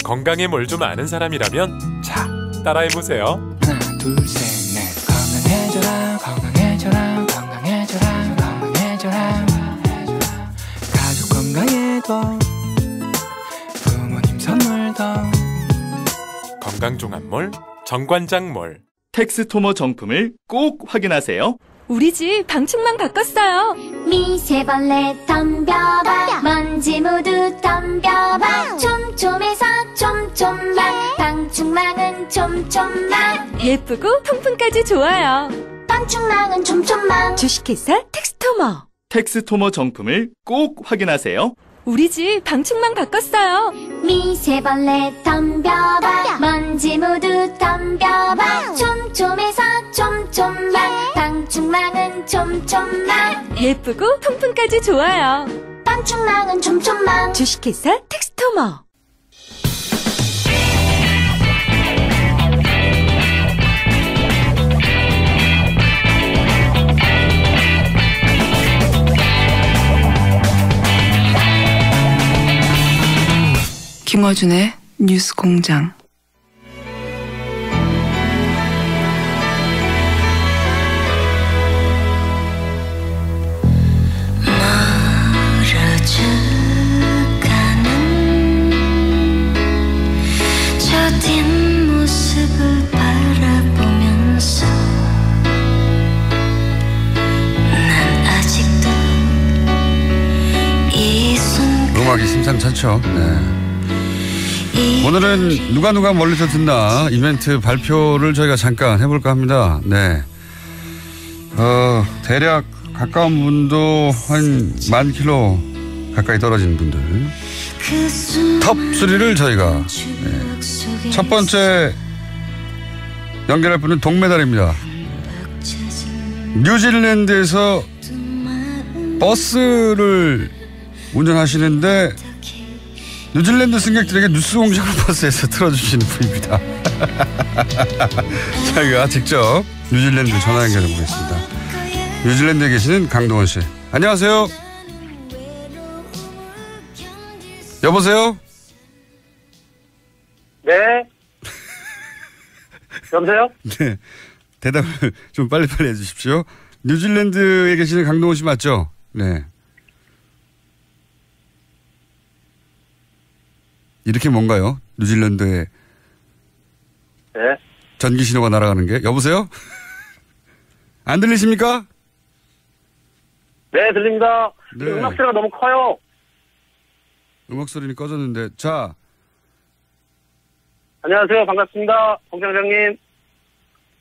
건강에 뭘 좀 아는 사람이라면 자, 따라해보세요. 하나 둘 셋 넷 건강해져라 건강해져라 건강해져라 건강해져라 가족 건강에도 부모님 선물도 건강종합몰 정관장몰. 텍스토머 정품을 꼭 확인하세요. 우리 집 방충망 바꿨어요. 미세벌레 덤벼봐 먼지 모두 덤벼봐 촘촘해서 촘촘만 방충망은 촘촘만 예쁘고 통풍까지 좋아요. 방충망은 촘촘만 주식회사 텍스토머. 텍스토머 정품을 꼭 확인하세요. 우리 집 방충망 바꿨어요. 미세벌레 덤벼봐 먼지 모두 덤벼봐 촘촘해서 촘촘만 방충망은 촘촘만 예쁘고 통풍까지 좋아요. 방충망은 촘촘만 주식회사 텍스토머. 김어준의 뉴스공장. 저 뒷모습을 바라보면서 난 아직도 이 순간 음악이 심상찮죠. 네. 오늘은 누가 멀리서 듣나 이벤트 발표를 저희가 잠깐 해볼까 합니다. 네. 대략 가까운 분도 한 10,000km 가까이 떨어진 분들 탑 3를 저희가 첫 번째 연결할 분은 동메달입니다. 뉴질랜드에서 버스를 운전하시는데 뉴질랜드 승객들에게 뉴스공장을 버스에서 틀어주시는 분입니다. 저희가 직접 뉴질랜드 전화 연결해 보겠습니다. 뉴질랜드에 계시는 강동원 씨. 안녕하세요. 여보세요? 네. 여보세요? 네. 대답을 좀 빨리빨리 해주십시오. 뉴질랜드에 계시는 강동원 씨 맞죠? 네. 이렇게 뭔가요? 뉴질랜드에 네. 전기 신호가 날아가는 게. 여보세요? 안 들리십니까? 네, 들립니다. 네. 음악 소리가 너무 커요. 음악 소리는 꺼졌는데. 자. 안녕하세요. 반갑습니다. 공장장님.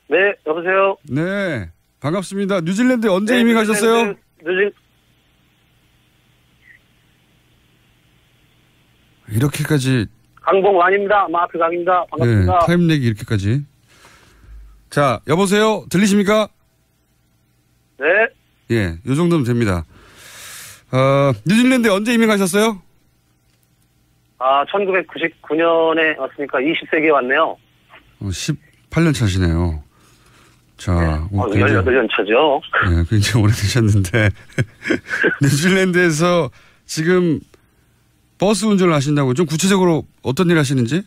네, 여보세요. 네. 반갑습니다. 뉴질랜드에 언제 이민 가셨어요? 이렇게까지. 강봉완입니다. 마트 강입니다. 반갑습니다. 네, 타임렉이 이렇게까지. 자, 여보세요? 들리십니까? 네. 예, 요 정도면 됩니다. 뉴질랜드에 언제 이민 가셨어요? 1999년에 왔으니까 20세기에 왔네요. 18년 차시네요. 자, 네. 18년 차죠. 네, 굉장히 오래되셨는데. 뉴질랜드에서 지금 버스 운전을 하신다고. 좀 구체적으로 어떤 일 하시는지?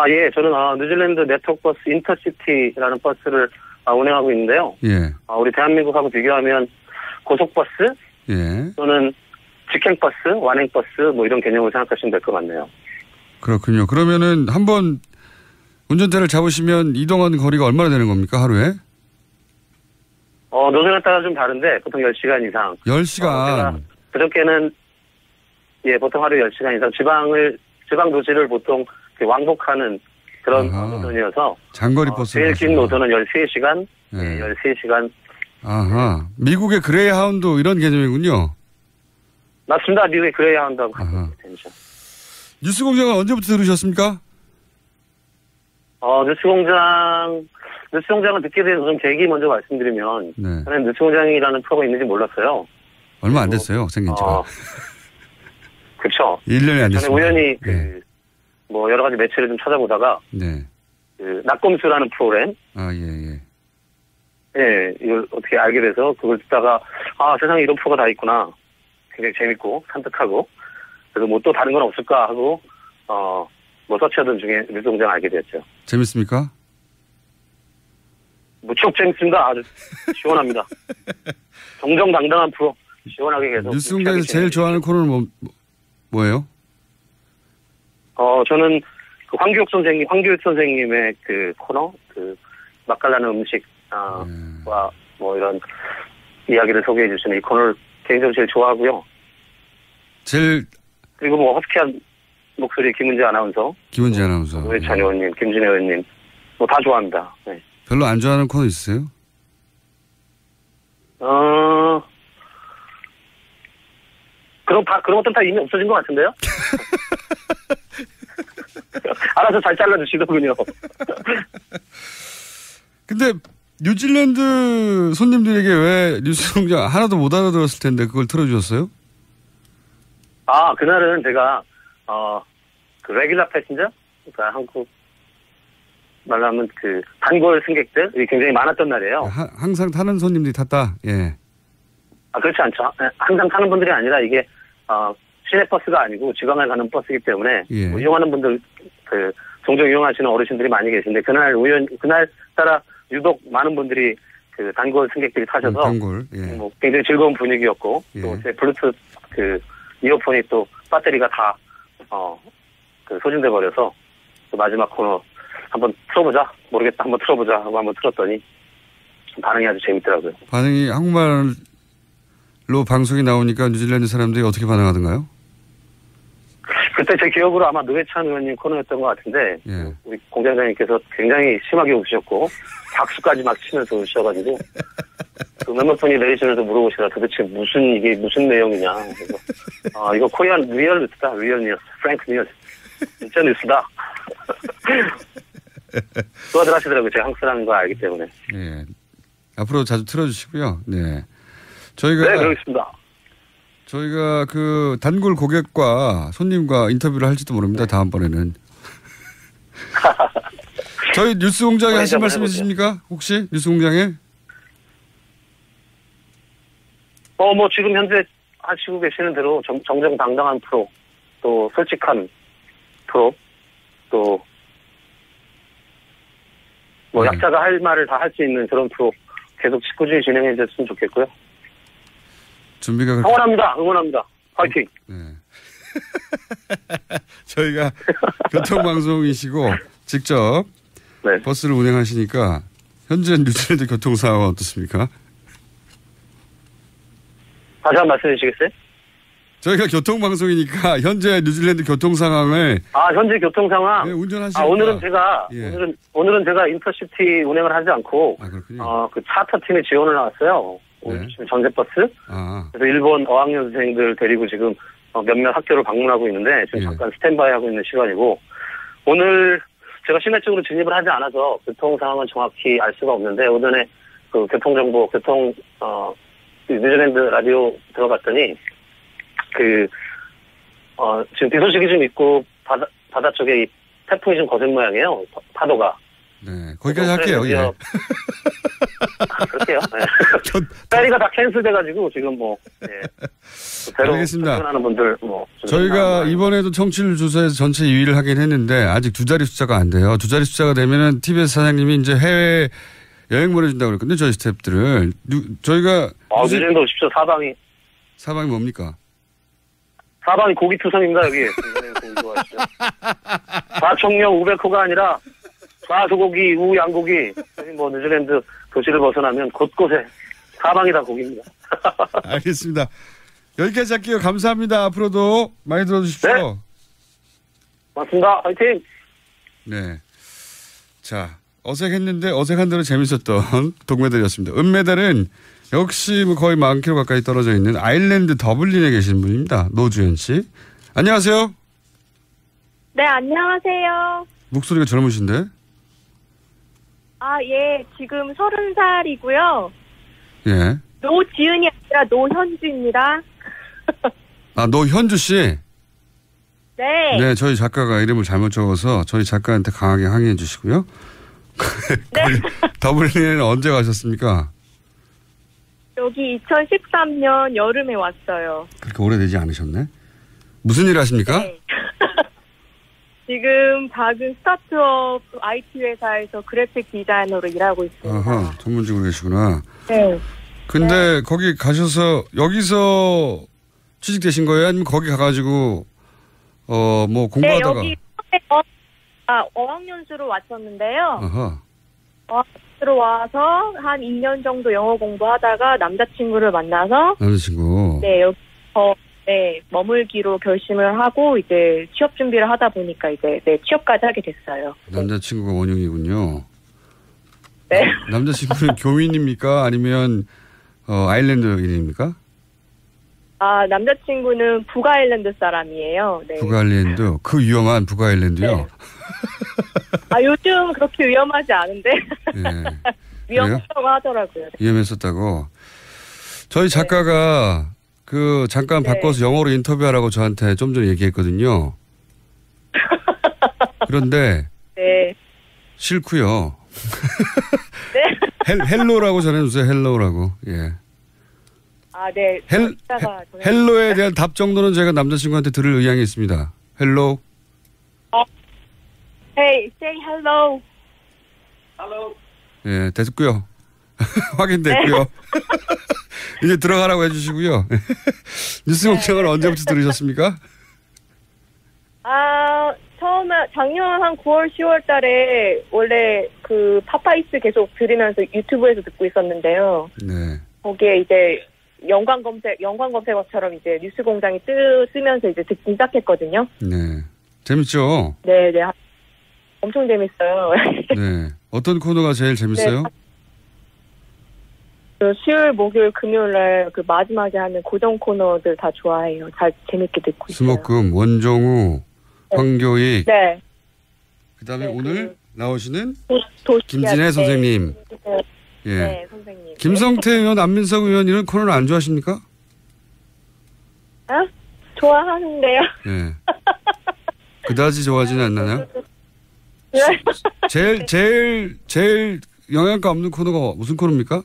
예. 저는 뉴질랜드 네트워크 버스 인터시티라는 버스를 운행하고 있는데요. 예. 우리 대한민국하고 비교하면 고속버스 예. 또는 직행버스, 완행버스 뭐 이런 개념을 생각하시면 될 것 같네요. 그렇군요. 그러면은 한번 운전대를 잡으시면 이동하는 거리가 얼마나 되는 겁니까, 하루에? 노선에 따라 좀 다른데 보통 10시간 이상. 10시간? 그저께는 보통 하루에 10시간 이상 지방 도시를 보통 왕복하는 그런 노선이어서 장거리 버스. 제일 긴 노선은 13시간, 네. 13시간. 아하. 미국의 그레이하운드 이런 개념이군요. 맞습니다. 미국의 그레이하운드하고 같은 개념이죠. 뉴스공장은 언제부터 들으셨습니까? 뉴스공장을 듣게 된 좀 계기 먼저 말씀드리면, 네. 저는 뉴스공장이라는 프로가 있는지 몰랐어요. 얼마 안 됐어요, 생긴 지가. 그렇죠. 1년이 안 됐습니다. 저는 우연히 네. 여러 가지 매체를 좀 찾아보다가 네. 낙검수라는 프로그램. 예. 예, 이걸 어떻게 알게 돼서 그걸 듣다가 세상에 이런 프로가 다 있구나. 굉장히 재밌고 산뜻하고 그래서 뭐 또 다른 건 없을까 하고 뭐 서치하던 중에 뉴스공장 알게 됐죠. 재밌습니까? 무척 재밌습니다. 아주 시원합니다. 정정당당한 프로 시원하게 계속. 뉴스공장에서 제일 좋아하는 코너는 뭐예요? 저는 그 황교익 선생님의 그 코너, 그 맛깔나는 음식과 뭐 이런 이야기를 소개해 주시는 이 코너를 개인적으로 제일 좋아하고요. 그리고 뭐 허스키한 목소리 김은지 아나운서, 노회찬 의원님, 김진애 의원님 뭐 다 좋아합니다. 네. 별로 안 좋아하는 코너 있으세요? 그런 것들 다 이미 없어진 것 같은데요? 알아서 잘 잘라주시더군요. 근데 뉴질랜드 손님들에게 왜 뉴스공장 하나도 못 알아들었을 텐데 그걸 틀어주셨어요? 그날은 제가 그 레귤러 패신저, 그러니까 한국 말로 하면 그 단골 승객들이 굉장히 많았던 날이에요. 항상 타는 손님들이 탔다. 예. 그렇지 않죠. 항상 타는 분들이 아니라 이게 시내버스가 아니고 지방을 가는 버스이기 때문에 예. 뭐 이용하는 분들 그 종종 이용하시는 어르신들이 많이 계신데 그날 따라 유독 많은 분들이 그 단골 승객들이 타셔서 예. 뭐 굉장히 즐거운 분위기였고 예. 또 제 블루투스 그 이어폰이 또 배터리가 다 그 소진돼 버려서 그 마지막 코너 한번 틀어보자 모르겠다 한번 틀어보자 하고 한번 틀었더니 반응이 아주 재밌더라고요. 반응이 한국말로 방송이 나오니까 뉴질랜드 사람들이 어떻게 반응하던가요? 그때 제 기억으로 아마 노회찬 의원님 코너였던 것 같은데 예. 우리 공장장님께서 굉장히 심하게 웃으셨고 박수까지 막 치면서 웃으셔가지고 그 몇몇 분이 내리시면서 물어보시더라 도대체 무슨 내용이냐. 그래서 이거 코리안 리얼 뉴스다. 리얼 뉴스. 프랭크 뉴스. 진짜 뉴스다. 수화들 하시더라고요. 제가 한국 사람인 거 알기 때문에. 예. 앞으로 자주 틀어주시고요. 네. 네, 그러겠습니다. 저희가 그 단골 고객과 손님과 인터뷰를 할지도 모릅니다. 다음번에는. 저희 뉴스공장에 하신 말씀 있으십니까? 혹시 뉴스공장에? 뭐 지금 현재 하시고 계시는 대로 정정당당한 프로, 또 솔직한 프로, 또 뭐 약자가 할 말을 다 할 수 있는 그런 프로 계속 꾸준히 진행해 줬으면 좋겠고요. 준비가 응원합니다. 화이팅. 네. 저희가 교통방송이시고 직접 네. 버스를 운행하시니까 현재 뉴질랜드 교통 상황은 어떻습니까? 다시 한 번 말씀해 주시겠어요? 저희가 교통방송이니까 현재 뉴질랜드 교통 상황을 현재 교통 상황. 네, 운전하시니까. 오늘은 제가 인터시티 운행을 하지 않고 그렇군요. 그 차터 팀에 지원을 나왔어요. 네. 지금 전세버스. 그래서 일본 어학연수생들 데리고 지금 몇몇 학교를 방문하고 있는데 지금 잠깐 스탠바이 하고 있는 시간이고 오늘 제가 시내 쪽으로 진입을 하지 않아서 교통 상황은 정확히 알 수가 없는데 오전에 그 교통정보 뉴질랜드 라디오 들어갔더니 지금 비 소식이 좀 있고 바다 쪽에 이 태풍이 좀 거센 모양이에요. 파도가. 네, 거기까지 할게요. 예. 그럴게요. 네. 페리가 다 캔슬돼가지고 지금 알겠습니다. 하는 분들 저희가 이번에도 청취율 조사에서 전체 2위를 하긴 했는데 아직 두 자리 숫자가 안 돼요. 두 자리 숫자가 되면은 TBS 사장님이 이제 해외 여행 보내준다고 그랬거든요. 저희 스태프들을 저희가 뉴질랜드 오십시오. 사방이 뭡니까? 사방이 고기 투성입니다. 여기. 고기 좋아하시죠. 좌청령 우베코가 아니라 좌소고기, 우양고기. 여기 뉴질랜드 도시를 벗어나면 곳곳에 사방이 다 고기입니다. 알겠습니다. 여기까지 할게요. 감사합니다. 앞으로도 많이 들어주십시오. 네. 맞습니다. 화이팅! 네. 자, 어색했는데 어색한 대로 재밌었던 동메달이었습니다. 은메달은 역시 거의 40km 가까이 떨어져 있는 아일랜드 더블린에 계신 분입니다. 노주현 씨. 안녕하세요. 네, 안녕하세요. 목소리가 젊으신데? 예. 지금 30살이고요. 예. 노지은이 아니라 노현주입니다. 노현주 씨? 네. 네, 저희 작가가 이름을 잘못 적어서 저희 작가한테 강하게 항의해 주시고요. 네. 더블린에는 언제 가셨습니까? 여기 2013년 여름에 왔어요. 그렇게 오래되지 않으셨네. 무슨 일 하십니까? 네. 지금 작은 스타트업 IT 회사에서 그래픽 디자이너로 일하고 있습니다. 아하, 전문직으로 계시구나. 네. 근데 거기 가셔서 여기서 취직되신 거예요? 아니면 거기 가가지고 뭐 공부하다가? 네, 여기 어학연수로 왔었는데요. 아하. 어학연수로 와서 한 2년 정도 영어 공부하다가 남자친구를 만나서 남자친구. 네, 여기서 머물기로 결심을 하고 이제 취업 준비를 하다 보니까 이제 취업까지 하게 됐어요. 남자친구가 원흉이군요. 네. 남자친구는 교민입니까? 아니면 아일랜드인입니까? 아, 남자친구는 북아일랜드 사람이에요. 네. 북아일랜드. 그 위험한 북아일랜드요? 네. 아, 요즘 그렇게 위험하지 않은데. 네. 위험하다고 하더라고요. 위험했었다고. 저희 작가가 잠깐 네. 바꿔서 영어로 인터뷰하라고 저한테 좀 전에 얘기했거든요. 그런데. 네. 싫고요. 네. 헬로라고 전해주세요. 헬로라고. 예. 아, 네. 헬로에 대한 답 정도는 제가 남자친구한테 들을 의향이 있습니다. 헬로. Hey, say hello. Hello. 예, 됐고요. 확인됐고요. 네. 이제 들어가라고 해주시고요. 뉴스 공장을 언제부터 들으셨습니까? 아, 처음에 작년 한 9월, 10월 달에 원래 그 파파이스 계속 들으면서 유튜브에서 듣고 있었는데요. 네. 거기에 이제 연관 검색어처럼 이제 뉴스 공장이 뜨면서 이제 듣기 시작했거든요. 네. 재밌죠? 네. 엄청 재밌어요. 네. 어떤 코너가 제일 재밌어요? 네. 그 수요일, 목요일, 금요일날 그 마지막에 하는 고정 코너들 다 좋아해요. 잘 재밌게 듣고 있어요. 수목금, 원종우, 황교익. 네. 그다음에 오늘 나오시는 도시야, 김진애 선생님. 네. 예. 네, 선생님. 김성태 의원, 안민석 의원 이런 코너는 안 좋아하십니까? 좋아하는데요. 예. 그다지 좋아하지는 않나요? 네. 제일 영향가 없는 코너가 무슨 코너입니까?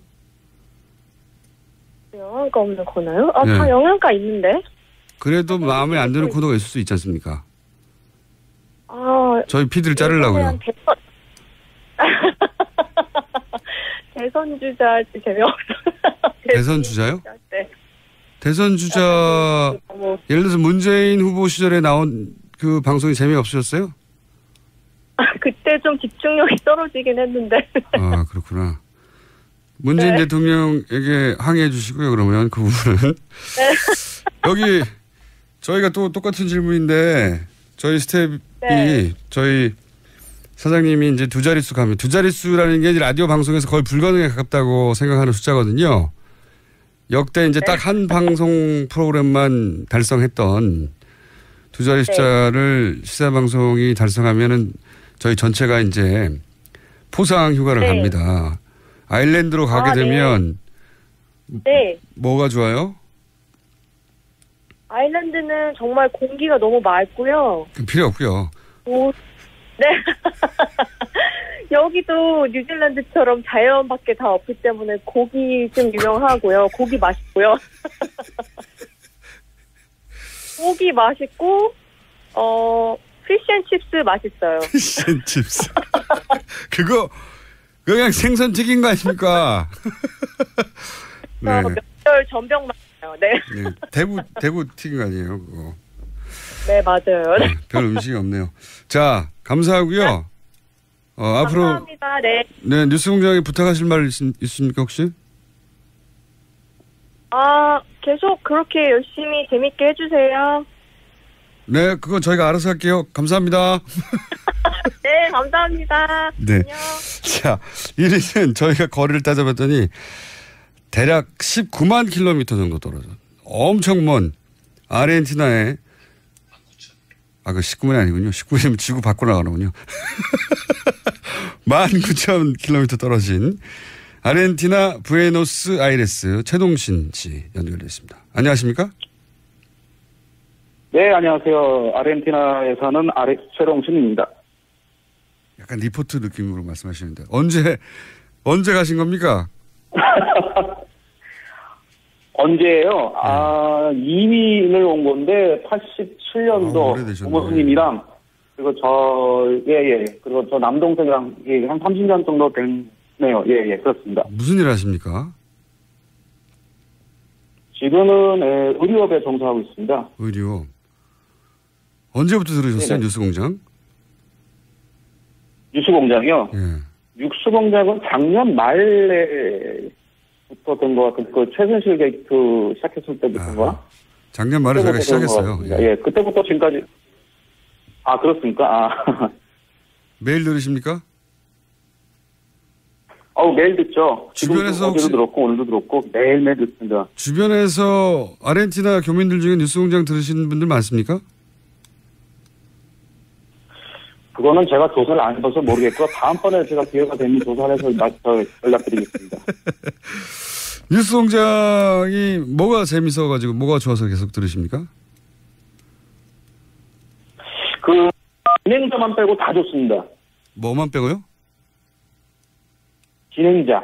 영향가 없는 코너요? 네. 다 영향가 있는데. 그래도 마음에 안 드는 코너가 있을 수 있지 않습니까? 아, 저희 피디를 자르려고요. 대선 주자 재미없어. 대선 주자요? 네. 대선 주자 예를 들어서 문재인 후보 시절에 나온 그 방송이 재미없으셨어요? 그때 좀 집중력이 떨어지긴 했는데. 아, 그렇구나. 문재인 네. 대통령에게 항의해 주시고요. 그러면 그 부분은. 네. 여기 저희가 또 똑같은 질문인데 저희 스텝이 네. 저희 사장님이 이제 두 자릿수 가면 두 자릿수라는 게 이제 라디오 방송에서 거의 불가능에 가깝다고 생각하는 숫자거든요. 역대 이제 네. 딱 한 방송 프로그램만 달성했던 두 자리 숫자를 시사 방송이 달성하면은 저희 전체가 이제 포상 휴가를 네. 갑니다. 아일랜드로 가게 되면 네. 뭐가 좋아요? 아일랜드는 정말 공기가 너무 맑고요. 필요 없고요. 네. 여기도 뉴질랜드처럼 자연밖에 다 없기 때문에 고기 좀 유명하고요. 고기 맛있고요. 고기 맛있고 피쉬앤칩스 맛있어요. 피쉬앤칩스. 그거 그냥 생선 튀긴 거 아닙니까? 네. 명절 전병 맛있어요. 네. 네. 대구 튀긴 거 아니에요, 그거. 네, 맞아요. 네, 별 음식이 없네요. 자, 감사하고요. 앞으로 감사합니다. 네. 네, 뉴스공장에 부탁하실 말 있습니까 혹시? 계속 그렇게 열심히 재밌게 해주세요. 네, 그거 저희가 알아서 할게요. 감사합니다. 네, 감사합니다. 네. 안녕. 자, 1위는 저희가 거리를 따져봤더니 대략 19만 킬로미터 정도 떨어져. 엄청 먼 아르헨티나의 그 19만이 아니군요. 19만이면 지구 밖으로 나가는군요. 19,000km 떨어진 아르헨티나 부에노스아이레스 최동신 씨 연결되어 있습니다. 안녕하십니까? 네, 안녕하세요. 아르헨티나에 사는 최동신입니다. 약간 리포트 느낌으로 말씀하시는데 언제 가신 겁니까? 언제예요? 이민을 온 건데 87년도 부모님이랑 그리고 그리고 저 남동생이랑 한 30년 정도 됐네요. 그렇습니다. 무슨 일 하십니까? 지금은 의료업에 종사하고 있습니다. 의료. 언제부터 들으셨어요? 네네. 뉴스공장? 뉴스공장이요? 예. 뉴스공장은 작년 말에부터 된 것 같은데, 그 최순실 게이트 시작했을 때부터인가? 작년 말에 제가 시작했어요. 예, 그때부터 지금까지. 아, 그렇습니까? 매일 들으십니까? 매일 듣죠. 주변에서 어제도 들었고, 오늘도 들었고, 매일매일 듣습니다. 주변에서 아르헨티나 교민들 중에 뉴스공장 들으시는 분들 많습니까? 그거는 제가 조사를 안 해봐서 모르겠고요. 다음번에 제가 기회가 되면 조사를 해서 연락드리겠습니다. 뉴스공장이 뭐가 재밌어가지고 뭐가 좋아서 계속 들으십니까? 그 진행자만 빼고 다 좋습니다. 뭐만 빼고요? 진행자.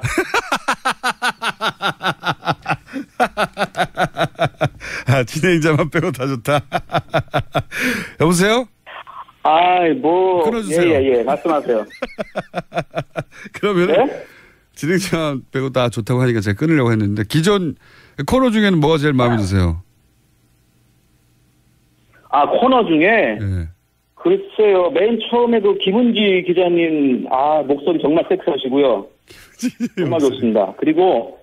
진행자만 빼고 다 좋다. 여보세요? 끊어주세요. 예, 말씀하세요. 그러면 네? 진행자 빼고 다 좋다고 하니까 제가 끊으려고 했는데 기존 코너 중에는 뭐가 제일 마음에 드세요? 코너 중에 네. 글쎄요. 맨 처음에 그 김은지 기자님 목소리 정말 섹시하시고요. 정말 좋습니다. 그리고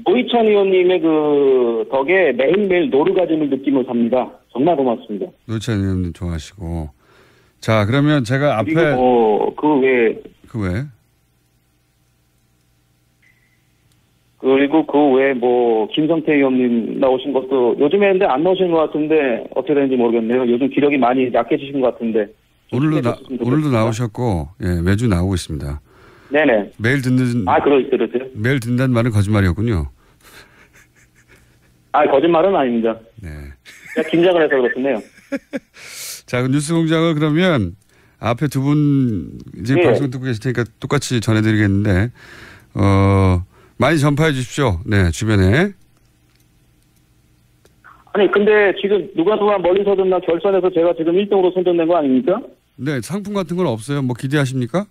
노희찬 의원님의 그 덕에 매일매일 노르가즘을 느끼며 삽니다. 정말 고맙습니다. 노희찬 의원님 좋아하시고. 자, 그러면 제가 앞에. 그리고 그 외에. 그리고 그 외에 김성태 의원님 나오신 것도 요즘에 근데 안 나오시는 것 같은데 어떻게 되는지 모르겠네요. 요즘 기력이 많이 약해지신 것 같은데. 오늘도 나오셨고, 예, 매주 나오고 있습니다. 네네. 매일 듣는. 그러세요? 매일 듣는다는 말은 거짓말이었군요. 거짓말은 아닙니다. 네. 그냥 긴장을 해서 그렇겠네요. 자, 그 뉴스공장을 그러면 앞에 두 분 이제 방송 듣고 계실 테니까 똑같이 전해드리겠는데, 많이 전파해 주십시오. 네, 주변에. 아니, 근데 지금 누가 멀리서 듣나 결선에서 제가 지금 1등으로 선정된 거 아닙니까? 네, 상품 같은 건 없어요. 뭐 기대하십니까?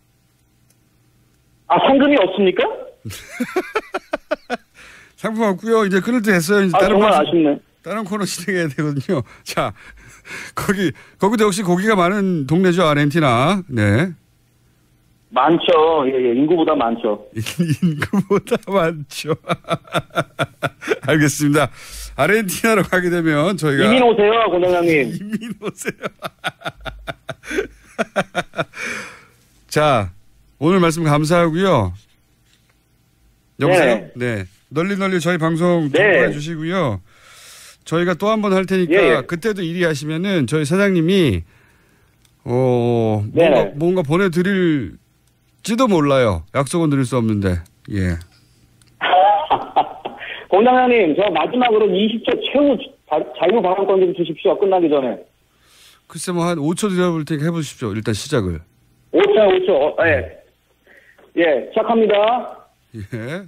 상금이 없습니까? 상품 없고요. 이제 끊을 때 됐어요. 이제 정말 아쉽네. 다른 코너 진행해야 되거든요. 자, 거기도 역시 고기가 많은 동네죠, 아르헨티나. 네. 많죠. 예, 인구보다 많죠. 인구보다 많죠. 알겠습니다. 아르헨티나로 가게 되면 저희가. 이민 오세요, 권장님. 이민 오세요. 자, 오늘 말씀 감사하고요. 여보세요? 네. 널리 저희 방송 정보해 주시고요. 저희가 또 한 번 할 테니까 그때도 일이 하시면은 저희 사장님이 뭔가 보내드릴지도 몰라요. 약속은 드릴 수 없는데. 예. 권장님, 저 마지막으로 20초 최후 자유 발언권 좀 주십시오. 끝나기 전에. 글쎄 한 5초 드려볼 테니까 해보십시오. 일단 시작을. 5초. 예, 시작합니다. 예.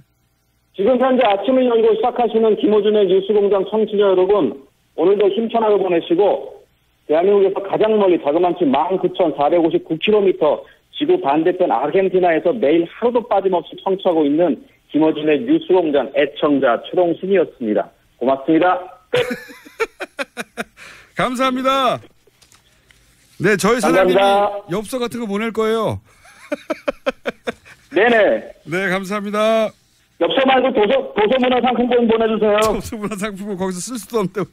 지금 현재 아침을 열고 시작하시는 김호준의 뉴스공장 청취자 여러분, 오늘도 힘차게 보내시고 대한민국에서 가장 멀리 자그마치 19,459km 지구 반대편 아르헨티나에서 매일 하루도 빠짐없이 청취하고 있는 김호준의 뉴스공장 애청자 최동순이었습니다. 고맙습니다. 끝. 감사합니다. 네, 저희 사장님이 엽서 같은 거 보낼 거예요. 네네. 네, 감사합니다. 엽서 말고 도서문화상품권 보내주세요. 도서문화상품권 거기서 쓸 수도 없는데.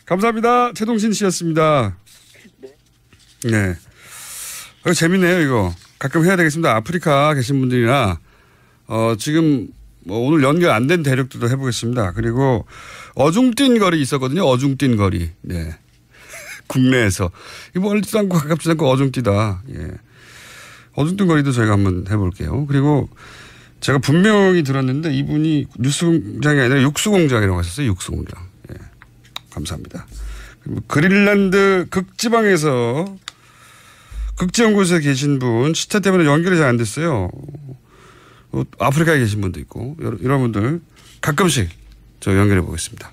감사합니다. 최동신 씨였습니다. 네. 재밌네요, 이거. 가끔 해야 되겠습니다. 아프리카 계신 분들이나, 지금, 오늘 연결 안 된 대륙들도 해보겠습니다. 그리고, 어중뛴 거리 있었거든요. 어중뛴 거리. 네. 국내에서. 이거 멀지도 않고 가깝지도 않고 어중뛰다. 예. 어중뛴 거리도 저희가 한번 해볼게요. 그리고, 제가 분명히 들었는데 이분이 뉴스공장이 아니라 육수공장이라고 하셨어요. 육수공장. 예. 감사합니다. 그린란드 극지방에서 극지연구소에 계신 분 시차 때문에 연결이 잘 안 됐어요. 아프리카에 계신 분도 있고 이런 분들 가끔씩 저 연결해 보겠습니다.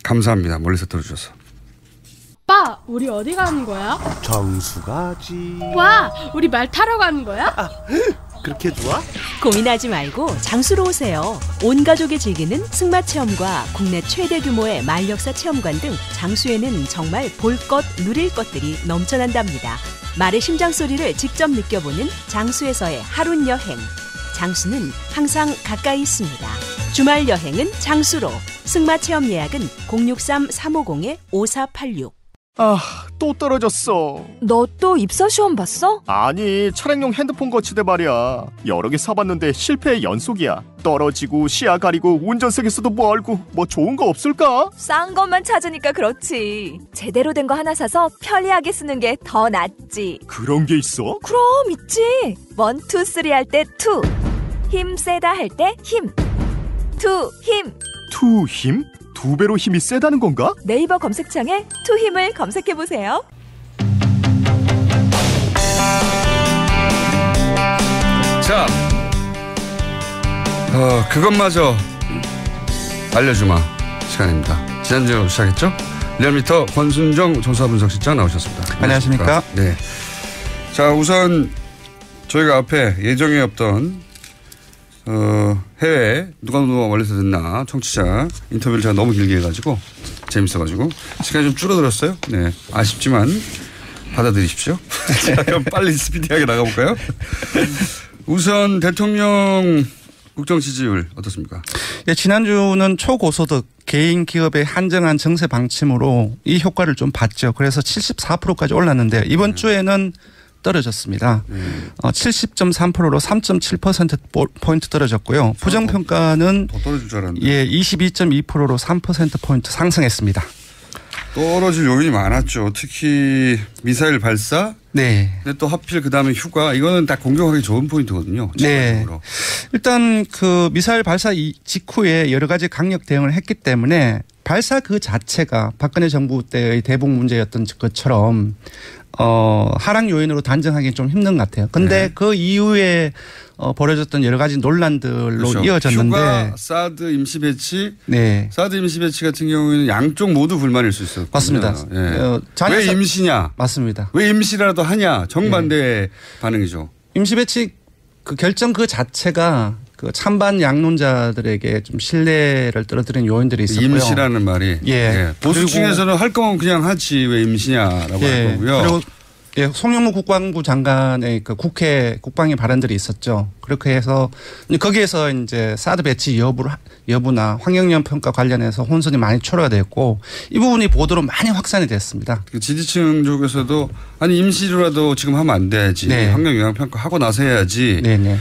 감사합니다. 멀리서 들어주셔서. 우리 어디 가는 거야? 정수 가지. 와, 우리 말 타러 가는 거야? 그렇게 좋아? 고민하지 말고 장수로 오세요. 온 가족이 즐기는 승마 체험과 국내 최대 규모의 말역사 체험관 등 장수에는 정말 볼 것, 누릴 것들이 넘쳐난답니다. 말의 심장 소리를 직접 느껴보는 장수에서의 하룬 여행. 장수는 항상 가까이 있습니다. 주말 여행은 장수로. 승마 체험 예약은 063-350-5486. 또 떨어졌어. 너 또 입사 시험 봤어? 아니, 차량용 핸드폰 거치대 말이야. 여러 개 사봤는데 실패의 연속이야. 떨어지고 시야 가리고 운전석에서도 멀고 뭐 좋은 거 없을까? 싼 것만 찾으니까 그렇지. 제대로 된 거 하나 사서 편리하게 쓰는 게 더 낫지. 그런 게 있어? 그럼 있지. 1, 2, 3 할 때 2. 힘 세다 할 때 힘. 2 힘. 2 힘? 2배로 힘이 세다는 건가? 네이버 검색창에 2 힘을 검색해보세요. 자, 그것마저 알려주마 시간입니다. 지난주 시작했죠? 리얼미터 권순정 조사분석실장 나오셨습니다. 안녕하십니까? 네. 자, 우선 저희가 앞에 예정에 없던 해외 누가 멀리서 듣나 청취자 인터뷰를 제가 너무 길게 해가지고 재밌어가지고 시간이 좀 줄어들었어요. 네, 아쉽지만 받아들이십시오. 자, 그럼 빨리 스피디하게 나가볼까요? 우선 대통령 국정 지지율 어떻습니까? 예, 지난주는 초고소득 개인 기업의 한정한 정세 방침으로 이 효과를 좀 봤죠. 그래서 74%까지 올랐는데 이번 주에는 떨어졌습니다. 70.3%로 3.7%포인트 떨어졌고요. 부정평가는 더 떨어질 줄 알았는데. 예, 22.2%로 3%포인트 상승했습니다. 떨어질 요인이 많았죠. 특히 미사일 발사. 네. 근데 또 하필 그다음에 휴가. 이거는 딱 공격하기 좋은 포인트거든요. 네. 일단 그 미사일 발사 직후에 여러 가지 강력 대응을 했기 때문에 발사 그 자체가 박근혜 정부 때의 대북 문제였던 것처럼 하락 요인으로 단정하기 좀 힘든 것 같아요. 근데 네. 그 이후에 벌어졌던 여러 가지 논란들로 그렇죠. 이어졌는데. 휴가, 사드 임시 배치. 네. 사드 임시 배치 같은 경우에는 양쪽 모두 불만일 수 있어요. 맞습니다. 예. 왜 임시냐. 맞습니다. 왜 임시라도 하냐. 정반대의 반응이죠. 임시 배치 그 결정 그 자체가 그 찬반 양론자들에게 좀 신뢰를 떨어뜨린 요인들이 있었고요. 임시라는 말이. 예. 예. 보수층에서는 할 거면 그냥 하지 왜 임시냐라고 할 거고요. 그리고 예, 송영무 국방부 장관의 그 국회 국방위 발언들이 있었죠. 그렇게 해서 거기에서 이제 사드 배치 여부나 환경오염 평가 관련해서 혼선이 많이 초래가 됐고 이 부분이 보도로 많이 확산이 됐습니다. 그 지지층 쪽에서도 아니 임시로라도 지금 하면 안 돼야지. 네. 환경영향 평가 하고 나서 해야지. 네네.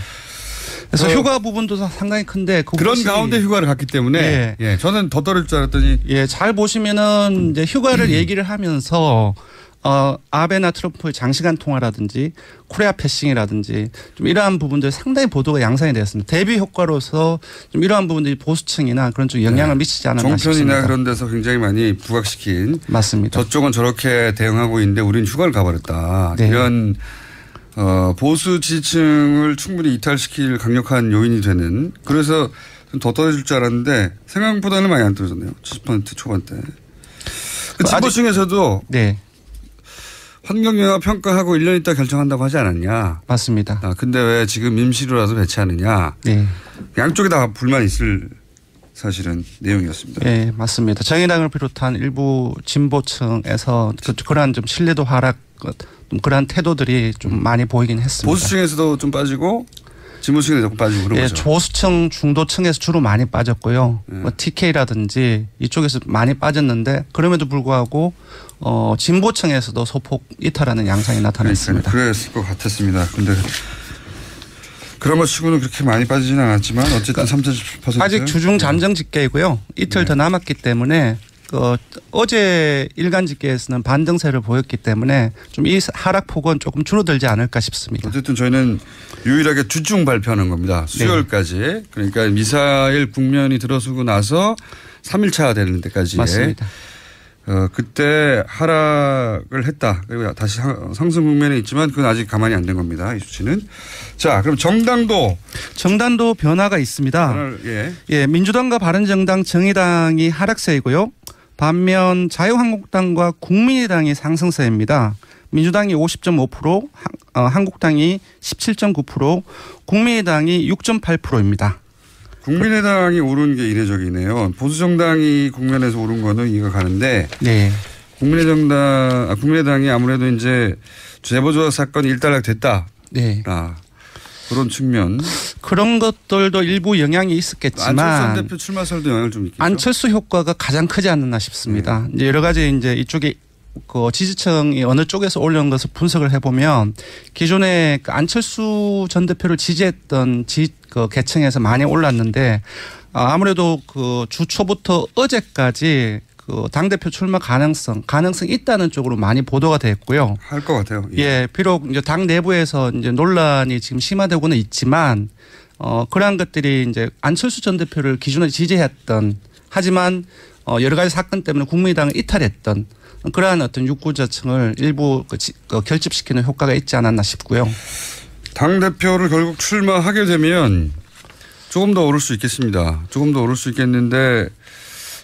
그래서 휴가 부분도 상당히 큰데 그런 가운데 휴가를 갔기 때문에 예. 예, 저는 더 떨어질 줄 알았더니 예, 잘 보시면은 이제 휴가를 얘기를 하면서 아베나 트럼프의 장시간 통화라든지 코리아 패싱이라든지 좀 이러한 부분들 상당히 보도가 양산이 되었습니다. 대비 효과로서 좀 이러한 부분들이 보수층이나 그런 쪽 영향을 미치지 않았나 싶습니다. 종편이나 그런 데서 굉장히 많이 부각시킨. 맞습니다. 저쪽은 저렇게 대응하고 있는데 우리는 휴가를 가버렸다. 네. 이런 보수 지지층을 충분히 이탈시킬 강력한 요인이 되는. 그래서 좀 더 떨어질 줄 알았는데 생각보다는 많이 안 떨어졌네요. 70% 초반대. 그 진보층에서도 네. 환경영향 평가하고 1년 있다 결정한다고 하지 않았냐. 맞습니다. 근데 왜 지금 임시로라도 배치하느냐. 네. 양쪽에 다 불만이 있을 사실은 내용이었습니다. 네, 맞습니다. 정의당을 비롯한 일부 진보층에서 그러한 좀 신뢰도 하락, 좀 그러한 태도들이 좀 많이 보이긴 했습니다. 보수층에서도 좀 빠지고 진보층에서 조금 빠지고 그런 예, 거죠. 조수층, 중도층에서 주로 많이 빠졌고요. 뭐 TK라든지 이쪽에서 많이 빠졌는데 그럼에도 불구하고 진보층에서도 소폭 이탈하는 양상이 나타났습니다. 그랬을 것 같았습니다. 근데 그런 것 치고는 그렇게 많이 빠지진 않았지만 어쨌든 3.7%. 아직 주중 잠정 집계이고요. 이틀 더 남았기 때문에 어제 일간 집계에서는 반등세를 보였기 때문에 좀 이 하락폭은 조금 줄어들지 않을까 싶습니다. 어쨌든 저희는 유일하게 주중 발표하는 겁니다. 수요일까지. 네. 그러니까 미사일 국면이 들어서고 나서 3일차 되는 데까지. 맞습니다. 그때 하락을 했다. 그리고 다시 상승 국면에 있지만 그건 아직 가만히 안 된 겁니다. 이 수치는. 자, 그럼 정당도 변화가 있습니다. 예. 예, 민주당과 바른정당, 정의당이 하락세이고요. 반면 자유한국당과 국민의당이 상승세입니다. 민주당이 50.5%, 한국당이 17.9%, 국민의당이 6.8%입니다. 국민의당이 오른 게 이례적이네요. 보수정당이 국면에서 오른 거는 이해가 가는데 네. 국민의당이 아무래도 이제 재보조사 사건이 일단락 됐다. 네. 그런 측면. 그런 것들도 일부 영향이 있었겠지만 안철수 대표 출마설도 영향을 좀 있겠죠. 안철수 효과가 가장 크지 않았나 싶습니다. 이제 여러 가지 이제 이쪽에 그 지지층이 어느 쪽에서 올라온 것을 분석을 해보면 기존에 그 안철수 전 대표를 지지했던 그 계층에서 많이 올랐는데 아무래도 그 주 초부터 어제까지 그 당대표 출마 가능성 있다는 쪽으로 많이 보도가 됐고요. 할 것 같아요. 예, 비록 이제 당 내부에서 이제 논란이 지금 심화되고는 있지만 그러한 것들이 이제 안철수 전 대표를 기존에 지지했던 하지만 여러 가지 사건 때문에 국민의당을 이탈했던 그러한 어떤 육구자층을 일부 결집시키는 효과가 있지 않았나 싶고요. 당대표를 결국 출마하게 되면 조금 더 오를 수 있겠습니다. 조금 더 오를 수 있겠는데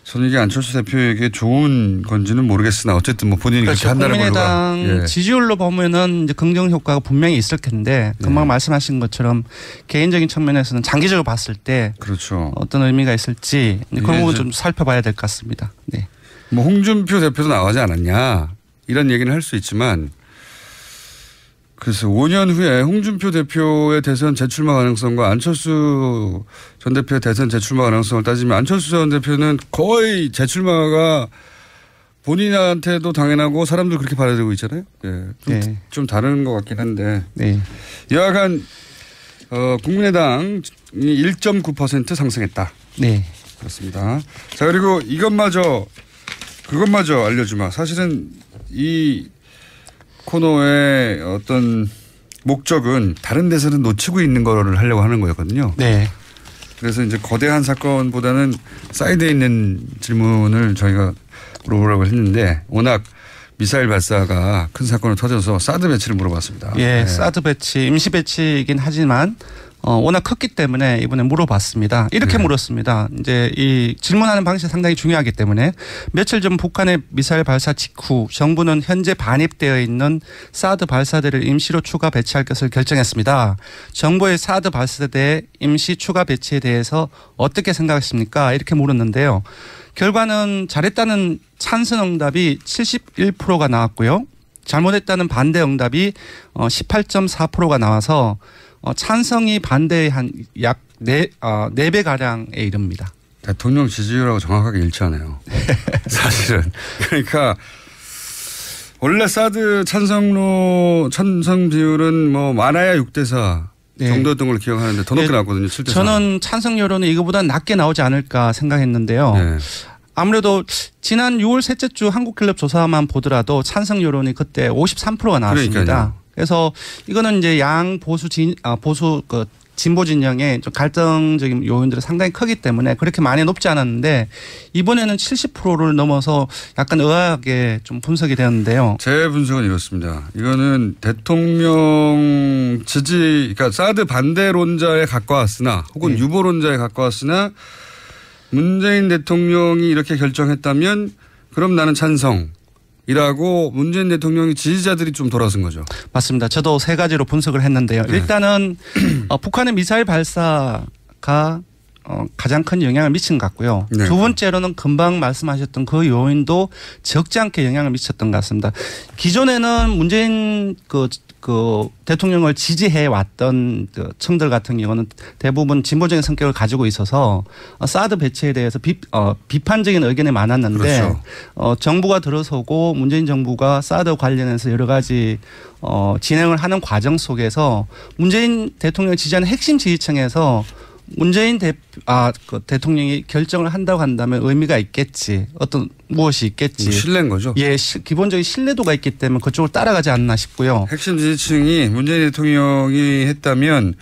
저는 이게 안철수 대표에게 좋은 건지는 모르겠으나 어쨌든 뭐 본인이 그렇죠. 그렇게 한다는 걸로. 국민의당 지지율로 보면은 이제 긍정 효과가 분명히 있을 텐데 금방 말씀하신 것처럼 개인적인 측면에서는 장기적으로 봤을 때 그렇죠. 어떤 의미가 있을지 그 부분 좀 살펴봐야 될 것 같습니다. 네. 뭐 홍준표 대표도 나가지 않았냐 이런 얘기는 할 수 있지만 그래서 5년 후에 홍준표 대표의 대선 재출마 가능성과 안철수 전 대표의 대선 재출마 가능성을 따지면 안철수 전 대표는 거의 재출마가 본인한테도 당연하고 사람들 그렇게 받아들이고 있잖아요. 좀 다른 것 같긴 한데. 여하간 국민의당이 1.9% 상승했다. 네. 그렇습니다. 자, 그리고 그것마저 알려주마. 사실은 이 코너의 어떤 목적은 다른 데서는 놓치고 있는 거를 하려고 하는 거였거든요. 네. 그래서 이제 거대한 사건보다는 사이드에 있는 질문을 저희가 물어보려고 했는데 워낙 미사일 발사가 큰 사건으로 터져서 사드 배치를 물어봤습니다. 예, 사드 배치, 임시 배치이긴 하지만 워낙 컸기 때문에 이번에 물어봤습니다. 이렇게 물었습니다. 이제 이 질문하는 방식이 상당히 중요하기 때문에 며칠 전 북한의 미사일 발사 직후 정부는 현재 반입되어 있는 사드 발사대를 임시로 추가 배치할 것을 결정했습니다. 정부의 사드 발사대 임시 추가 배치에 대해서 어떻게 생각하십니까? 이렇게 물었는데요. 결과는 잘했다는 찬성 응답이 71%가 나왔고요. 잘못했다는 반대 응답이 18.4%가 나와서 찬성이 반대의 한 약 4배가량에 이릅니다. 대통령 지지율하고 정확하게 일치하네요. 사실은. 그러니까 원래 사드 찬성 비율은 뭐 많아야 6대4 정도였던 걸로 기억하는데 더 높게 나왔거든요. 7대4. 저는 찬성 여론이 이거보다 낮게 나오지 않을까 생각했는데요. 아무래도 지난 6월 셋째 주 한국갤럽 조사만 보더라도 찬성 여론이 그때 53%가 나왔습니다. 그러니까요. 그래서 이거는 이제 양 보수 진보 진영의 좀 갈등적인 요인들이 상당히 크기 때문에 그렇게 많이 높지 않았는데 이번에는 70%를 넘어서 약간 의아하게 좀 분석이 되었는데요. 제 분석은 이렇습니다. 이거는 대통령 지지, 그러니까 사드 반대론자에 가까웠으나 혹은 유보론자에 가까웠으나 문재인 대통령이 이렇게 결정했다면 그럼 나는 찬성이라고 문재인 대통령의 지지자들이 좀 돌아선 거죠. 맞습니다. 저도 세 가지로 분석을 했는데요. 일단은 북한의 미사일 발사가 가장 큰 영향을 미친 것 같고요. 두 번째로는 금방 말씀하셨던 그 요인도 적지 않게 영향을 미쳤던 것 같습니다. 기존에는 문재인 대통령을 지지해 왔던 층들 같은 경우는 대부분 진보적인 성격을 가지고 있어서 사드 배치에 대해서 비판적인 의견이 많았는데 그렇죠. 정부가 들어서고 문재인 정부가 사드 관련해서 여러 가지 진행을 하는 과정 속에서 문재인 대통령을 지지하는 핵심 지지층에서 문재인 대통령이 결정을 한다고 한다면 의미가 있겠지. 무엇이 있겠지. 신뢰인 거죠. 예, 기본적인 신뢰도가 있기 때문에 그쪽을 따라가지 않나 싶고요. 핵심 지지층이 문재인 대통령이 했다면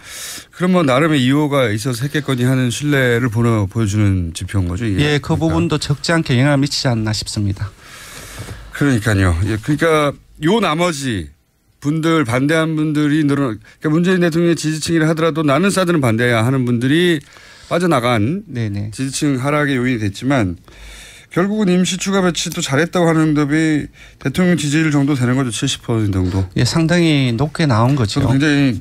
그럼 뭐 나름의 이유가 있어서 했겠거니 하는 신뢰를 보여주는 지표인 거죠. 이게. 예, 그 부분도 적지 않게 영향을 미치지 않나 싶습니다. 그러니까요. 예, 그러니까 요 나머지 분들 반대한 분들이 그러니까 문재인 대통령의 지지층이라 하더라도 나는 사드는 반대야 하는 분들이 빠져나간 지지층 하락의 요인이 됐지만 결국은 임시 추가 배치도 잘했다고 하는 응답이 대통령 지지율 정도 되는 거죠. 70% 정도. 예, 상당히 높게 나온 거죠. 굉장히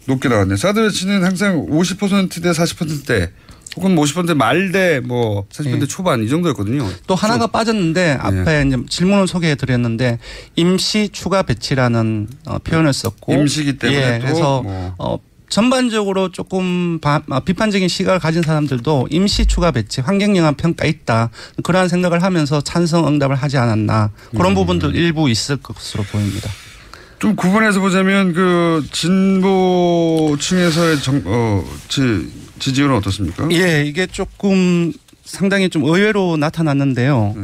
높게 나왔네요. 사드 배치는 항상 50%대 40%대 혹은 50% 말대 뭐 40% 예. 초반 이 정도였거든요. 또 하나가 빠졌는데 앞에 이제 질문을 소개해 드렸는데 임시 추가 배치라는 표현을 썼고 임시기 때문에 예, 또 그래서 뭐. 전반적으로 조금 비판적인 시각을 가진 사람들도 임시 추가 배치 환경영향 평가 있다 그러한 생각을 하면서 찬성 응답을 하지 않았나 그런 부분들 일부 있을 것으로 보입니다. 좀 구분해서 보자면 그 진보층에서의 지지율은 어떻습니까? 예, 이게 조금 상당히 좀 의외로 나타났는데요.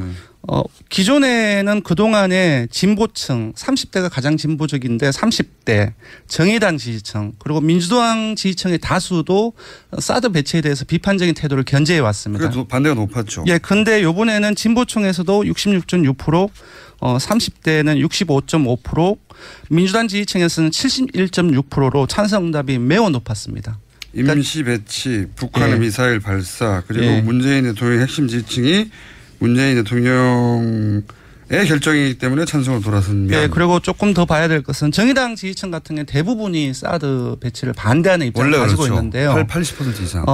기존에는 그동안에 진보층 30대가 가장 진보적인데 30대 정의당 지지층 그리고 민주당 지지층의 다수도 사드 배치에 대해서 비판적인 태도를 견제해 왔습니다. 그게 반대가 높았죠. 예, 근데 이번에는 진보층에서도 66.6%, 30대는 65.5%, 민주당 지지층에서는 71.6%로 찬성응답이 매우 높았습니다. 임시 배치, 북한의 예. 미사일 발사 그리고 예. 문재인 대통령의 핵심 지지층이 문재인 대통령의 결정이기 때문에 찬성으로 돌아선 면. 네, 그리고 조금 더 봐야 될 것은 정의당 지지층 같은 경우는 대부분이 사드 배치를 반대하는 입장을 가지고 그렇죠. 있는데요. 80% 이상.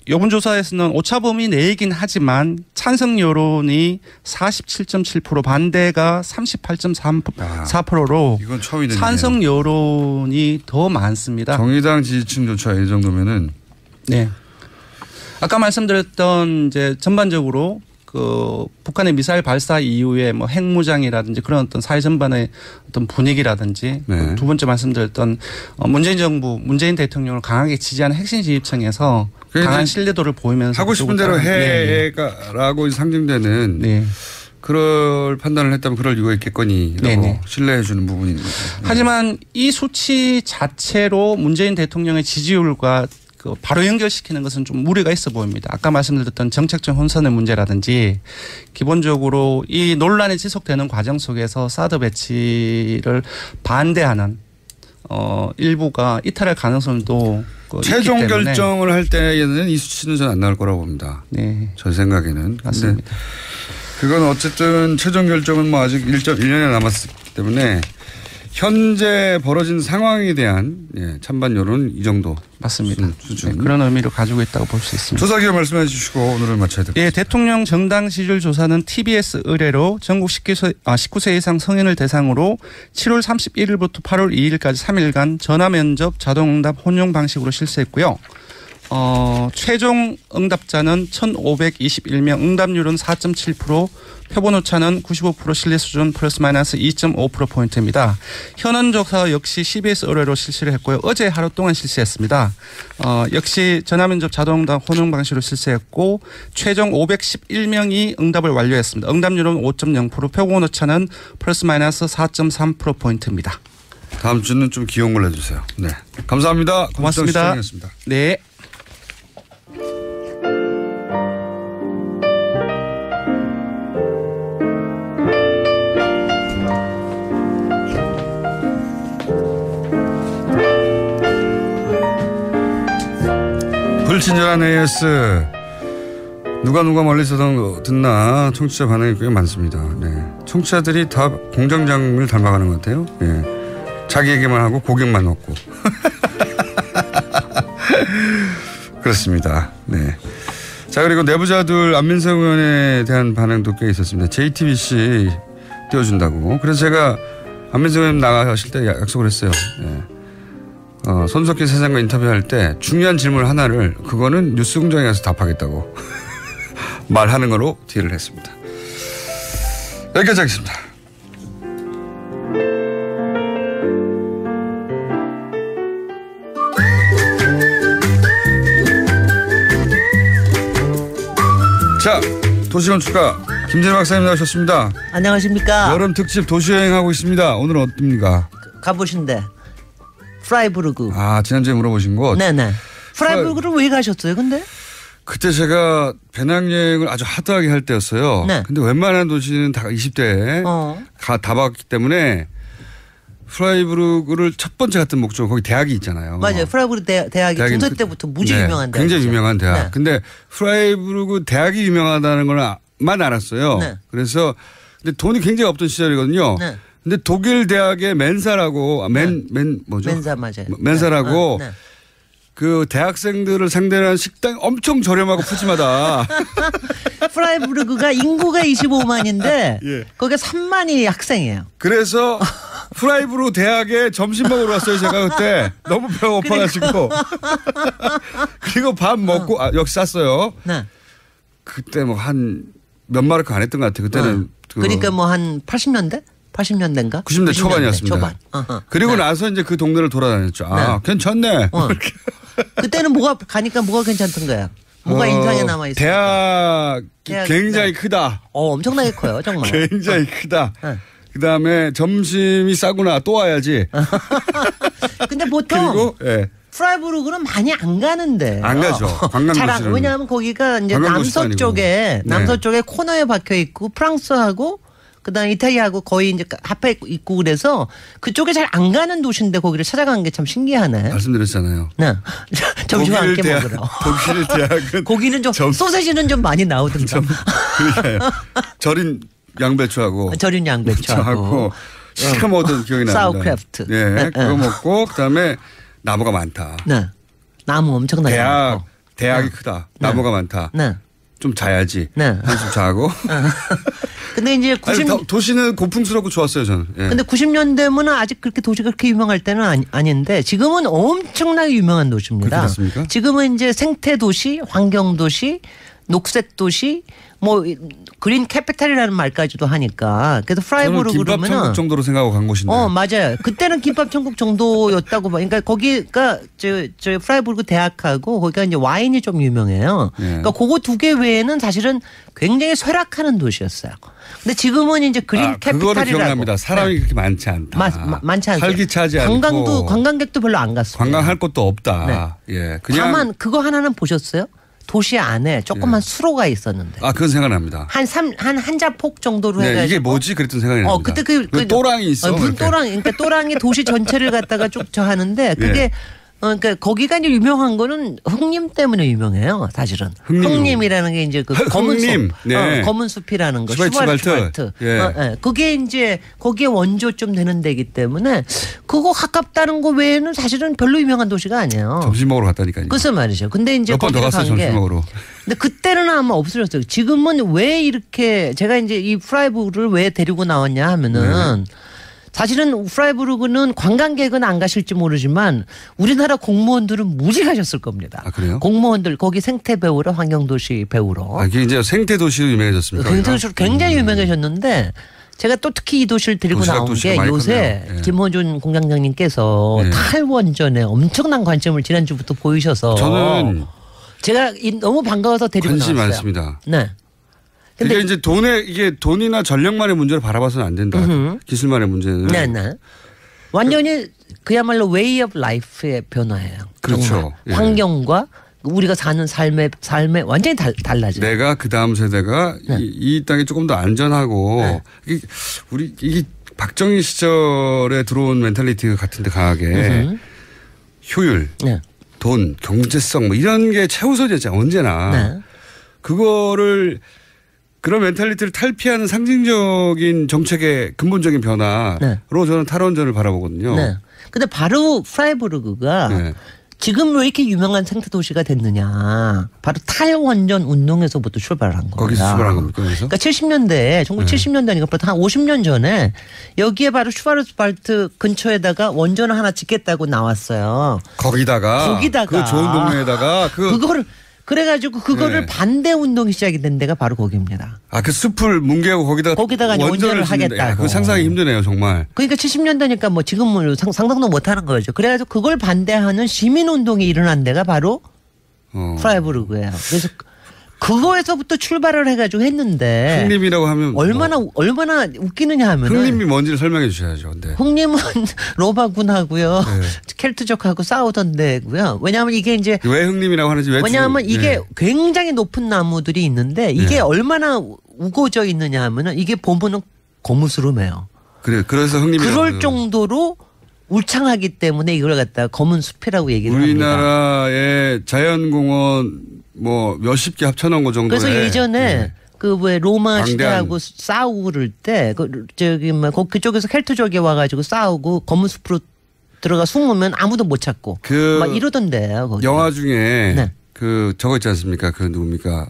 이번 조사에서는 오차범위 내이긴 하지만 찬성 여론이 47.7% 반대가 38.4%로 이건 처음이 됐네요. 찬성 여론이 더 많습니다. 정의당 지지층조차 이 정도면은. 네. 아까 말씀드렸던 이제 전반적으로 그 북한의 미사일 발사 이후에 뭐 핵무장이라든지 그런 어떤 사회 전반의 어떤 분위기라든지 네. 두 번째 말씀드렸던 문재인 정부, 문재인 대통령을 강하게 지지하는 핵심 지지층에서 강한 신뢰도를 보이면서 하고 싶은 대로 해가라고 상징되는 네. 그럴 판단을 했다면 그럴 이유가 있겠거니라고 네네. 신뢰해 주는 부분인 거죠. 하지만 이 수치 자체로 문재인 대통령의 지지율과 그 바로 연결시키는 것은 좀 무리가 있어 보입니다. 아까 말씀드렸던 정책적 혼선의 문제라든지 기본적으로 이 논란이 지속되는 과정 속에서 사드 배치를 반대하는 일부가 이탈할 가능성도 최종 있기 때문에. 결정을 할 때에는 이 수치는 전 안 나올 거라고 봅니다. 네. 제 생각에는. 맞습니다. 그건 어쨌든 최종 결정은 뭐 아직 1년이 남았기 때문에 현재 벌어진 상황에 대한 찬반 여론은 이 정도. 맞습니다. 수준. 네, 그런 의미를 가지고 있다고 볼 수 있습니다. 조사 기간 말씀해 주시고 오늘을 마쳐야 될 것 같습니다. 예, 대통령 정당 지지율 조사는 TBS 의뢰로 전국 19세 이상 성인을 대상으로 7월 31일부터 8월 2일까지 3일간 전화 면접 자동응답 혼용 방식으로 실시했고요. 최종 응답자는 1,521명, 응답률은 4.7%, 표본 오차는 95% 신뢰 수준 플러스 마이너스 2.5%포인트입니다. 현안 조사 역시 CBS 의뢰로 실시를 했고요. 어제 하루 동안 실시했습니다. 역시 전화면접 자동응답 혼용 방식으로 실시했고 최종 511명이 응답을 완료했습니다. 응답률은 5.0%, 표본 오차는 플러스 마이너스 4.3%포인트입니다. 다음 주는 좀 귀여운 걸 해주세요. 네, 감사합니다. 고맙습니다. 네. 불친절한 AS 누가 멀리서 듣나 청취자 반응이 꽤 많습니다. 네. 청취자들이 다 공장장을 닮아가는 것 같아요. 네. 자기 얘기만 하고 고객만 얻고 그렇습니다. 네. 자, 그리고 내부자들 안민석 의원에 대한 반응도 꽤 있었습니다. JTBC 띄워준다고. 그래서 제가 안민석 의원 나가실 때 약속을 했어요. 네. 손석희 사장과 인터뷰할 때 중요한 질문 하나를 그거는 뉴스공장에 가서 답하겠다고 말하는 거로 딜을 했습니다. 여기까지 하겠습니다. 자, 도시건축가 김진호 박사님 나오셨습니다. 안녕하십니까. 여름 특집 도시여행하고 있습니다. 오늘은 어떻습니까? 가보신데 프라이부르크. 아, 지난주에 물어보신 곳. 네네. 프라이부르크를 왜 가셨어요 근데? 그때 제가 배낭여행을 아주 하드하게 할 때였어요. 네. 근데 웬만한 도시는 다 20대에 다 봤기 때문에 프라이부르크를 첫 번째 갔던 목적은 거기 대학이 있잖아요. 맞아요. 프라이부르크 대학이 중세 때부터 무지 유명한 대학. 굉장히 유명한 대학. 네. 근데 프라이부르크 대학이 유명하다는 건 알았어요. 네. 그래서 근데 돈이 굉장히 없던 시절이거든요. 네. 근데 독일 대학의 멘사라고 뭐죠? 멘사 맞아요. 멘사라고 네. 그 대학생들을 상대로 한 식당 엄청 저렴하고 푸짐하다. 프라이부르크가 인구가 25만인데 예. 거기가 3만이 학생이에요. 그래서 프라이브르 대학에 점심 먹으러 왔어요. 제가 그때 너무 배가 고파가지고 그리고 밥 먹고 역시 쌌어요. 네. 그때 뭐 한 몇 마르크 안 했던 것 같아요. 그때는 그러니까 뭐 한 80년대? 80년대인가? 90년대 초반이었습니다. 초반. 그리고 네. 나서 이제 그 동네를 돌아다녔죠. 아, 괜찮네. 그때는 가니까 뭐가 괜찮던 거야? 뭐가 인상에 남아 있어? 대학이 굉장히 크다. 엄청나게 커요, 정말. 굉장히 크다. 그다음에 점심이 싸구나 또 와야지. 근데 보통 그리고 프라이부르크는 많이 안 가는데. 안 가죠. 관광도시는. 왜냐하면 거기가 이제 남서쪽에 코너에 박혀 있고 프랑스하고 그다음에 이탈리아하고 거의 이제 합해 있고 그래서 그쪽에 잘 안 가는 도시인데 거기를 찾아간 게 참 신기하네. 말씀드렸잖아요. 네. 점심 함께 먹으러. 독일 대학은 고기는 좀 소세지는 좀 많이 나오던가. 그러니까요. 절인 양배추하고 시켜 먹었던 기억이 납니다. 사우크래프트. 네, 그거 먹고 그다음에 나무가 많다. 네. 나무 엄청나게 많고. 대학이 크다. 나무가 많다. 네. 좀 자야지. 네. 한숨 자고. 근데 이제 도시는 고풍스럽고 좋았어요, 저는. 예. 근데 90년대면 아직 그렇게 도시가 그렇게 유명할 때는 아닌데 지금은 엄청나게 유명한 도시입니다. 그렇게 됐습니까? 지금은 이제 생태 도시, 환경 도시, 녹색 도시, 뭐 그린 캐피탈이라는 말까지도 하니까 그래서 프라이부르크 김밥 그러면은 천국 정도로 생각하고 간 곳인데. 맞아요. 그때는 김밥 천국 정도였다고 봐. 그러니까 거기가 저 프라이부르크 대학하고 거기가 이제 와인이 좀 유명해요. 그러니까 그거 두 개 외에는 사실은 굉장히 쇠락하는 도시였어요. 근데 지금은 이제 그린 캐피탈이라고. 그거는 기억납니다. 사람이 그렇게 많지 않다. 많지 않아요. 활기차지 않고. 관광객도 별로 안 갔어요. 관광할 곳도 없다. 네. 예, 그냥. 다만 그거 하나는 보셨어요? 도시 안에 조그만 수로가 있었는데. 그건 생각납니다. 한 자폭 정도로 네, 해가지고. 이게 뭐지? 그랬던 생각이 납니다. 그때 그 또랑이 있어. 무슨 또랑, 그러니까 또랑이 도시 전체를 갖다가 쭉 하는데 그게 그러니까 거기가 이제 유명한 거는 흙림 때문에 유명해요. 사실은 흙림이라는 게 이제 그 검은 숲, 검은 숲이라는 거, 슈발츠왈트. 그게 이제 거기에 원조 좀 되는 데이기 때문에 그거 가깝다는 거 외에는 사실은 별로 유명한 도시가 아니에요. 점심 먹으러 갔다니까요. 글쎄 말이죠. 근데 이제 몇 번 더 갔어요, 점심 먹으러. 근데 그때는 아마 없어졌어요. 지금은 왜 이렇게 제가 이제 이 프라이부르를 왜 데리고 나왔냐 하면은. 사실은 프라이부르크는 관광객은 안 가실지 모르지만 우리나라 공무원들은 무지 가셨을 겁니다. 그래요? 공무원들 거기 생태 배우러 환경도시 배우러. 이게 이제 생태 도시로 유명해졌습니까? 생태도시로 굉장히 유명해졌는데 제가 또 특히 이 도시를 데리고 나온 게 요새 김호준 공장장님께서 탈원전에 엄청난 관심을 지난주부터 보이셔서 저는 제가 너무 반가워서 데리고 관심이 나왔어요. 많습니다. 네. 근데 이제 이게 돈이나 전력만의 문제를 바라봐서는 안 된다. 기술만의 문제는. 네. 완전히 그야말로 웨이 오브 라이프의 변화예요. 그렇죠. 환경과 우리가 사는 삶의 완전히 달라져요. 내가 그 다음 세대가 이 땅이 조금 더 안전하고 이게 박정희 시절에 들어온 멘탈리티 같은데 강하게 효율, 돈, 경제성 뭐 이런 게 최우선이었잖아요. 언제나. 그거를 그런 멘탈리티를 탈피하는 상징적인 정책의 근본적인 변화로 저는 탈원전을 바라보거든요. 네. 근데 바로 프라이부르크가 지금 왜 이렇게 유명한 생태 도시가 됐느냐. 바로 탈원전 운동에서부터 출발을 한 겁니다. 거기서 출발한 겁니까? 그러니까 70년대, 1970년대니까 부터 한 50년 전에 여기에 바로 슈바르츠발트 근처에다가 원전을 하나 짓겠다고 나왔어요. 거기다가 그 좋은 동네에다가 그래가지고 그거를 반대 운동이 시작이 된 데가 바로 거기입니다. 그 숲을 뭉개고 거기다가 원전을 하겠다고. 그 상상이 힘드네요, 정말. 그러니까 70년대니까 뭐 지금은 상상도 못하는 거죠. 그래가지고 그걸 반대하는 시민 운동이 일어난 데가 바로 프라이부르크예요. 그래서 그거에서부터 출발을 해가지고 했는데 흑림이라고 하면 얼마나 웃기느냐 하면은 흑림이 뭔지를 설명해 주셔야죠. 근데 흑림은 로마군하고요, 켈트족하고 싸우던 데고요. 왜냐하면 이게 이제 왜 흑림이라고 하는지 왜냐하면 이게 굉장히 높은 나무들이 있는데 이게 얼마나 우거져 있느냐 하면은 이게 보면은 거무스름해요. 그래서 흑림이라고. 그럴 정도로 울창하기 때문에 이걸 갖다가 검은 숲이라고 얘기를 합니다. 우리나라의 자연공원 뭐 몇십 개 합쳐놓은 거 정도에. 그래서 예전에 그 왜 로마 광대한. 시대하고 싸우고 그럴 때 그쪽에서 켈트족이 와가지고 싸우고 검은 숲으로 들어가 숨으면 아무도 못 찾고 막 이러던데요. 거기. 영화 중에 네. 그 저거 있지 않습니까? 그 누굽니까?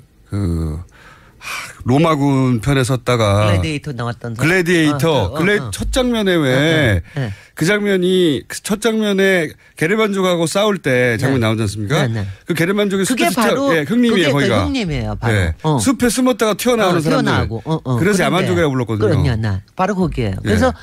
로마군 편에 섰다가 글래디에이터 나왔던 사람. 글래디에이터 첫 장면에 왜 그 장면이 첫 장면에 게르만족하고 싸울 때 장면 나오지 않습니까? 그 게르만족이 그게 숲에 바로 흙님이에요. 거기가. 흙님이에요. 바로. 네. 숲에 숨었다가 튀어나오는 사람들. 그래서 야만족이라고 불렀거든요. 바로 거기에요. 그래서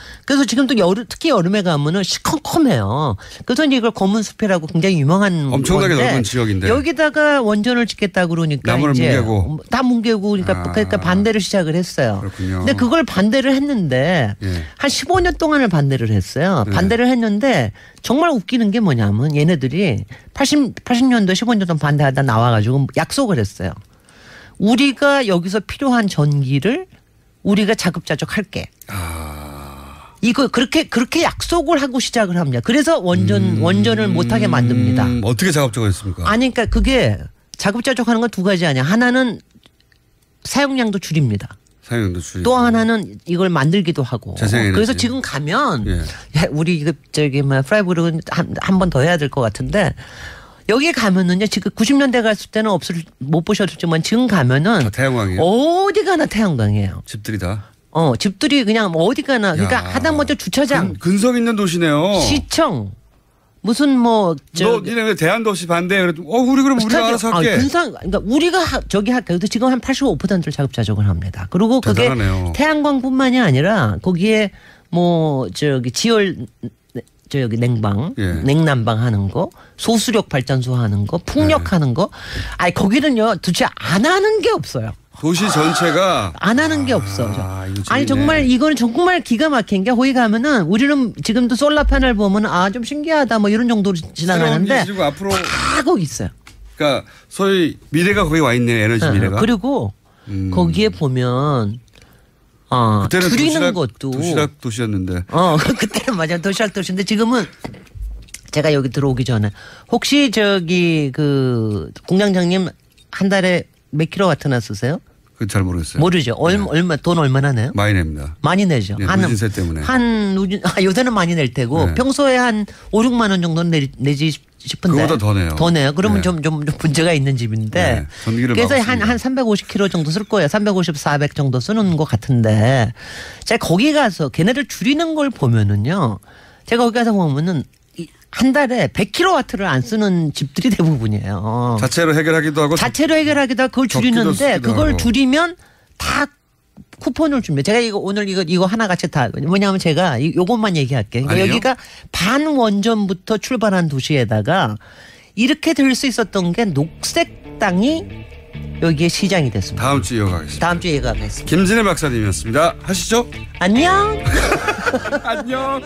지금도 특히 여름에 가면은 시커컴해요. 그래서 이걸 검은 숲이라고 굉장히 유명한 엄청나게 건데 넓은 지역인데 여기다가 원전을 짓겠다 그러니까 나무를 이제 뭉개고 다 뭉개고 그러니까 반대를 시작을 했어요. 그렇군요. 근데 그걸 반대를 했는데 한 15년 동안을 반대를 했어요. 반대를 했는데 정말 웃기는 게 뭐냐면 얘네들이 80년도 15년 동안 반대하다 나와가지고 약속을 했어요. 우리가 여기서 필요한 전기를 우리가 자급자족 할게. 이거 그렇게 약속을 하고 시작을 합니다. 그래서 원전을 못하게 만듭니다. 어떻게 자급자족했습니까? 아니 그러니까 그게 자급자족하는 건 두 가지 아니야. 하나는 사용량도 줄입니다. 또 하나는 이걸 만들기도 하고. 그래서 지금 가면 우리 프라이브룩은 한 번 더 해야 될 것 같은데 여기 가면은요 지금 90년대 갔을 때는 못 보셨지만 지금 가면은 태양광이에요. 어디 가나 태양광이에요. 집들이 다. 집들이 그냥 어디 가나 그러니까 하다못해 주차장 근성 있는 도시네요. 시청 무슨 니네 대한도시 반대 그래. 우리 그럼 우리가 알아서 할게. 그러니까 우리가 저기 할게. 그래서 지금 한 85%를 자급자족을 합니다. 그리고 그게 대단하네요. 태양광뿐만이 아니라 거기에 지열 냉방, 냉난방 하는 거, 소수력 발전소 하는 거, 풍력 하는 거. 아니 거기는요 도대체 안 하는 게 없어요. 도시 전체가 안 하는 게 없어. 아니 정말 이거는 정말 기가 막힌 게 거기 가면은 우리는 지금도 솔라 패널 보면 좀 신기하다 뭐 이런 정도로 지나가는데 앞으로 다 거기 있어요. 그러니까 소위 미래가 거기 와 있네. 에너지 미래가. 그리고 거기에 보면 그때는 줄이는 것도 도시락 도시였는데. 그때는 맞아 도시락 도시인데 지금은 제가 여기 들어오기 전에 혹시 공장장님 한 달에 몇 킬로와트나 쓰세요? 그건 잘 모르겠어요. 모르죠. 돈 얼마나 내요? 많이 냅니다. 많이 내죠. 누진세 때문에. 요새는 많이 낼 테고 평소에 한 5, 6만 원 정도는 내지 싶은데. 그거보다 더 내요. 더 내요. 그러면 좀 문제가 있는 집인데. 그래서 한 350kg 정도 쓸 거예요. 350, 400 정도 쓰는 것 같은데. 제가 거기 가서 걔네들 줄이는 걸 보면은요. 제가 거기 가서 보면은 한 달에 100kW를 안 쓰는 집들이 대부분이에요. 자체로 해결하기도 하고. 그걸 줄이는데 그걸 줄이면 다 쿠폰을 줍니다. 제가 오늘 이거 하나 같이 뭐냐면 제가 요것만 얘기할게요. 그러니까 여기가 반원전부터 출발한 도시에다가 이렇게 될 수 있었던 게 녹색 땅이 여기에 시장이 됐습니다. 다음 주에 이어가겠습니다. 김진애 박사님이었습니다. 하시죠. 안녕. 안녕.